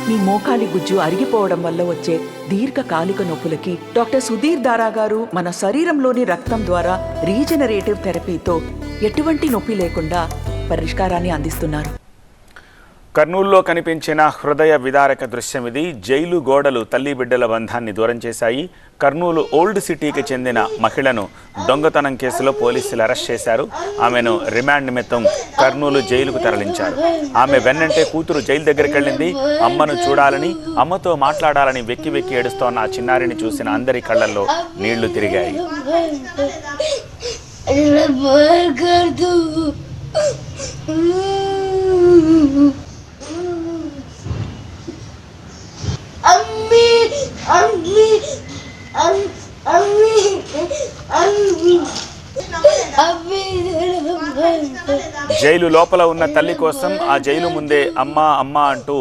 మీ మోకాలి గుజ్జు అరిగిపోవడం వల్ల వచ్చే దీర్ఘకాలిక నొప్పులకి డాక్టర్ సుధీర్ దారా గారు మన శరీరంలోని రక్తం ద్వారా రీజనరేటివ్ థెరపీతో ఎటువంటి నొప్పి లేకుండా పరిష్కారాన్ని అందిస్తున్నారు. కర్నూలులో కనిపించిన హృదయ విదారక దృశ్యం ఇది. జైలు గోడలు తల్లి బిడ్డల బంధాన్ని దూరం చేశాయి. కర్నూలు ఓల్డ్ సిటీకి చెందిన మహిళను దొంగతనం కేసులో పోలీసులు అరెస్ట్ చేశారు. ఆమెను రిమాండ్ నిమిత్తం కర్నూలు జైలుకు తరలించారు. ఆమె వెన్నంటే కూతురు జైలు దగ్గరికి వెళ్ళింది. అమ్మను చూడాలని, అమ్మతో మాట్లాడాలని వెక్కి వెక్కి ఏడుస్తోన్న ఆ చిన్నారిని చూసిన అందరి కళ్ళల్లో నీళ్లు తిరిగాయి. జైలు లోపల ఉన్న తల్లి కోసం ఆ జైలు ముందే అమ్మా అమ్మా అంటూ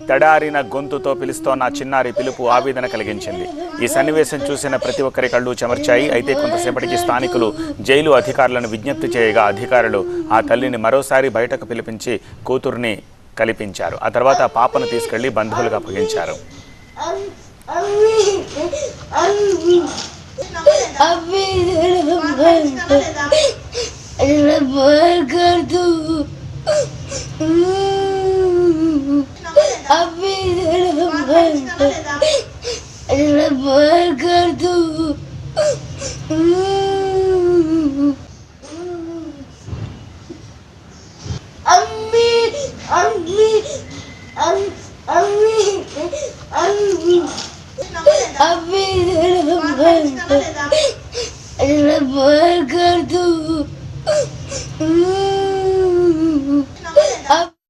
తడారిన గొంతుతో పిలుస్తోన్న చిన్నారి పిలుపు ఆవేదన కలిగించింది. ఈ సన్నివేశం చూసిన ప్రతి ఒక్కరి కళ్ళు చెమర్చాయి. అయితే కొంతసేపటికి స్థానికులు జైలు అధికారులను విజ్ఞప్తి చేయగా అధికారులు ఆ తల్లిని మరోసారి బయటకు పిలిపించి కూతుర్ని కల్పించారు. ఆ తర్వాత పాపను తీసుకెళ్లి బంధువులకు అప్పగించారు. कर दो